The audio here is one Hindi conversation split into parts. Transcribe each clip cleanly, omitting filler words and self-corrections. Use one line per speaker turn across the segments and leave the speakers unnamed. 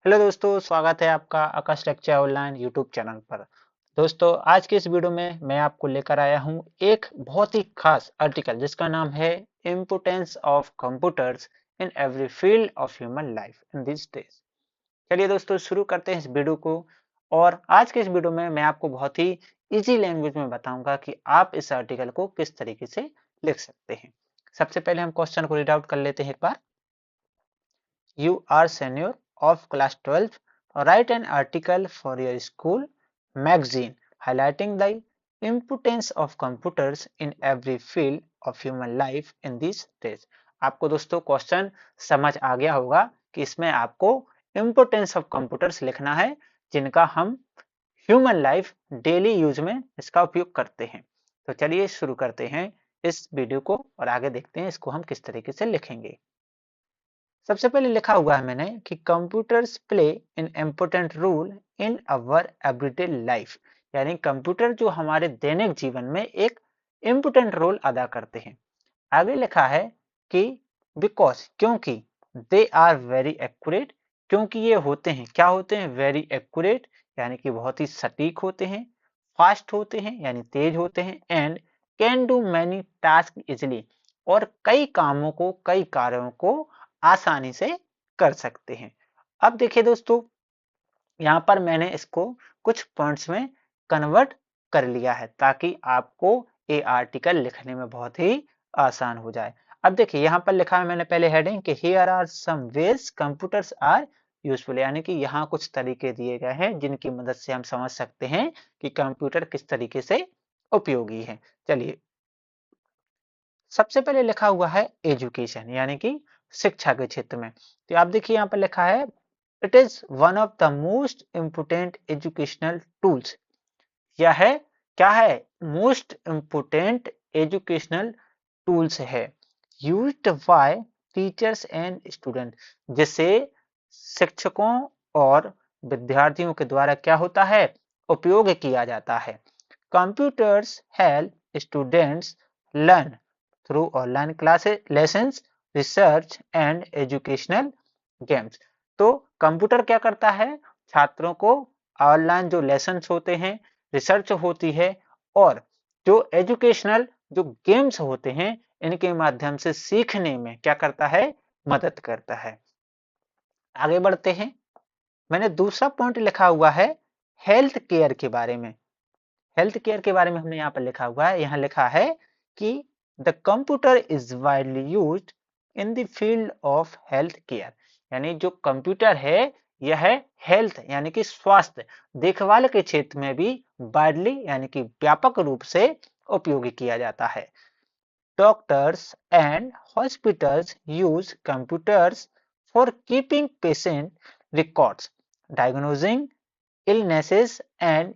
हेलो दोस्तों, स्वागत है आपका आकाश लेक्चर ऑनलाइन यूट्यूब चैनल पर। दोस्तों, आज के इस वीडियो में मैं आपको लेकर आया हूं एक बहुत ही खास आर्टिकल जिसका नाम है importance of computers in every field of human life in this days. चलिए दोस्तों, शुरू करते हैं इस वीडियो को। और आज के इस वीडियो में मैं आपको बहुत ही इजी लैंग्वेज में बताऊंगा कि आप इस आर्टिकल को किस तरीके से लिख सकते हैं। सबसे पहले हम क्वेश्चन को रीड आउट कर लेते हैं एक बार। You are senior of class 12. Write an article for your school magazine highlighting the importance of computers in every field of human life in these days. आपको दोस्तों क्वेश्चन समझ आ गया होगा कि इसमें आपको इम्पोर्टेंस ऑफ कंप्यूटर्स लिखना है जिनका हम ह्यूमन लाइफ डेली यूज में इसका उपयोग करते हैं। तो चलिए शुरू करते हैं इस वीडियो को और आगे देखते हैं इसको हम किस तरीके से लिखेंगे। सबसे पहले लिखा हुआ है मैंने कि computers play an important role in our everyday life, यानी कंप्यूटर जो हमारे दैनिक जीवन में एक इम्पोर्टेंट रोल अदा करते हैं। आगे लिखा है कि बिकॉज, क्योंकि दे आर वेरी एक्यूरेट, क्योंकि ये होते हैं, क्या होते हैं, वेरी एक्यूरेट यानी कि बहुत ही सटीक होते हैं, फास्ट होते हैं यानी तेज होते हैं, and can do many task easily, और कई कामों को, कई कार्यों को आसानी से कर सकते हैं। अब देखिए दोस्तों, यहाँ पर मैंने इसको कुछ पॉइंट्स में कन्वर्ट कर लिया है ताकि आपको ये आर्टिकल लिखने में बहुत ही आसान हो जाए। अब देखिए यहाँ पर लिखा है मैंने पहले हेडिंग कि here are some ways computers are useful, यानी कि यहाँ कुछ तरीके दिए गए हैं जिनकी मदद से हम समझ सकते हैं कि कंप्यूटर किस तरीके से उपयोगी है। चलिए, सबसे पहले लिखा हुआ है एजुकेशन, यानी कि शिक्षा के क्षेत्र में। तो आप देखिए यहाँ पर लिखा है it is one of the most important educational tools. यह है, क्या है, मोस्ट इम्पोर्टेंट एजुकेशनल टूल्स है, used by teachers and student, जिसे शिक्षकों और विद्यार्थियों के द्वारा क्या होता है, उपयोग किया जाता है। Computers help students learn through online classes, lessons, research and educational games. तो कंप्यूटर क्या करता है, छात्रों को ऑनलाइन जो लेसन्स होते हैं, रिसर्च होती है, और जो एजुकेशनल जो गेम्स होते हैं, इनके माध्यम से सीखने में क्या करता है, मदद करता है। आगे बढ़ते हैं। मैंने दूसरा पॉइंट लिखा हुआ है हेल्थ केयर के बारे में। हेल्थ केयर के बारे में हमने यहाँ पर लिखा हुआ है, यहाँ लिखा है कि the computer is widely used in the field of health care, यानी जो कंप्यूटर है यह है हेल्थ यानी कि स्वास्थ्य देखभाल के क्षेत्र में भी वाइडली यानी कि व्यापक रूप से उपयोगी किया जाता है। Doctors and hospitals use computers for keeping patient records, diagnosing illnesses and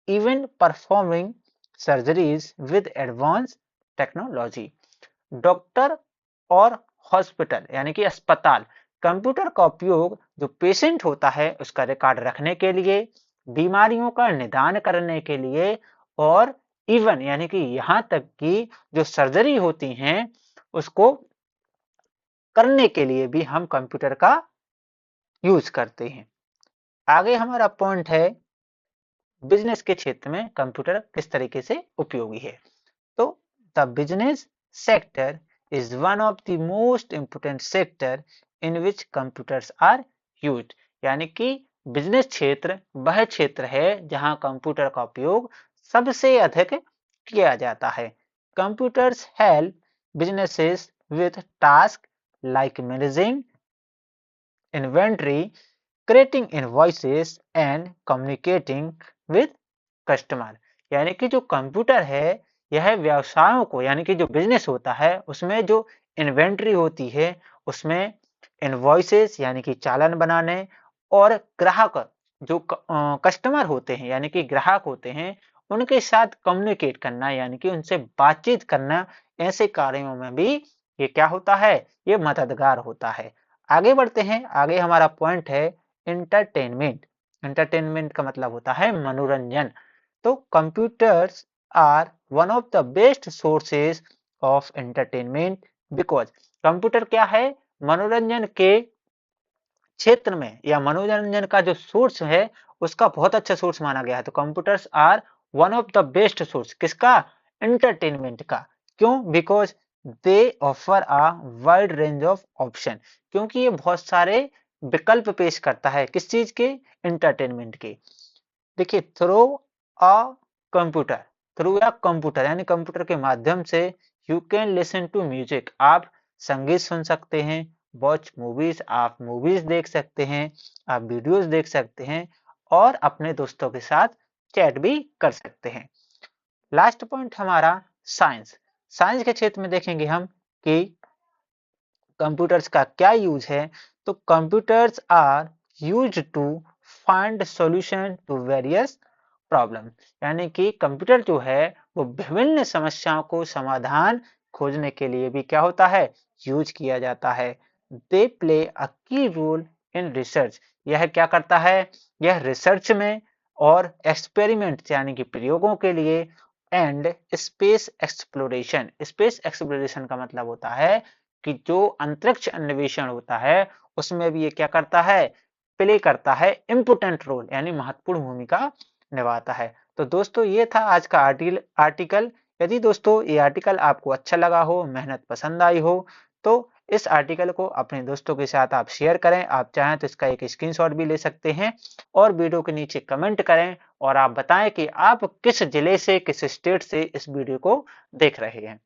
even performing surgeries with advanced technology। Doctor और हॉस्पिटल यानी कि अस्पताल कंप्यूटर का उपयोग जो पेशेंट होता है उसका रिकॉर्ड रखने के लिए, बीमारियों का निदान करने के लिए, और इवन यानी कि यहाँ तक कि जो सर्जरी होती हैं उसको करने के लिए भी हम कंप्यूटर का यूज करते हैं। आगे हमारा पॉइंट है बिजनेस के क्षेत्र में कंप्यूटर किस तरीके से उपयोगी है। तो the business sector is one of the most important sector in which computers are used, यानी कि बिजनेस क्षेत्र वह क्षेत्र है जहां कंप्यूटर का उपयोग सबसे अधिक किया जाता है। Computers help businesses with task like managing inventory, creating invoices and communicating with customer, यानी कि जो कंप्यूटर है यह व्यवसायों को, यानी कि जो बिजनेस होता है उसमें जो इन्वेंट्री होती है उसमें इनवॉइसेस यानी कि चालान बनाने, और ग्राहक जो कस्टमर होते हैं यानी कि ग्राहक होते हैं उनके साथ कम्युनिकेट करना यानी कि उनसे बातचीत करना, ऐसे कार्यों में भी ये क्या होता है, ये मददगार होता है। आगे बढ़ते हैं। आगे हमारा पॉइंट है इंटरटेनमेंट। इंटरटेनमेंट का मतलब होता है मनोरंजन। तो computers are one of the best sources of entertainment because computer क्या है, मनोरंजन के क्षेत्र में या मनोरंजन का जो सोर्स है उसका बहुत अच्छा सोर्स माना गया है। तो computers are one of the best source किसका? एंटरटेनमेंट का। क्यों? Because they offer a wide range of option, क्योंकि ये बहुत सारे विकल्प पेश करता है किस चीज के? एंटरटेनमेंट के। देखिए through a computer, through a computer यानी कंप्यूटर के माध्यम से you can listen to music, आप संगीत सुन सकते हैं। वॉच मूवीज, आप मूवीज देख सकते हैं, आप वीडियोस देख सकते हैं और अपने दोस्तों के साथ चैट भी कर सकते हैं। लास्ट पॉइंट हमारा साइंस। साइंस के क्षेत्र में देखेंगे हम कि कंप्यूटर्स का क्या यूज है। तो computers are use to find solution to various problem, यानी कि कंप्यूटर जो है वो विभिन्न समस्याओं को समाधान खोजने के लिए भी क्या होता है? यूज किया जाता है। दे प्ले अ की रोल इन रिसर्च, यह क्या करता है? यह रिसर्च में और एक्सपेरिमेंट यानी कि प्रयोगों के लिए and space exploration. Space exploration का मतलब होता है कि जो अंतरिक्ष अन्वेषण होता है उसमें भी ये क्या करता है? प्ले करता है, इम्पोर्टेंट रोल यानी महत्वपूर्ण भूमिका निभाता है। तो दोस्तों ये था आज का आर्टिकल। यदि दोस्तों ये आर्टिकल आपको अच्छा लगा हो, मेहनत पसंद आई हो, तो इस आर्टिकल को अपने दोस्तों के साथ आप शेयर करें। आप चाहें तो इसका एक स्क्रीनशॉट भी ले सकते हैं और वीडियो के नीचे कमेंट करें और आप बताएं कि आप किस जिले से, किस स्टेट से इस वीडियो को देख रहे हैं।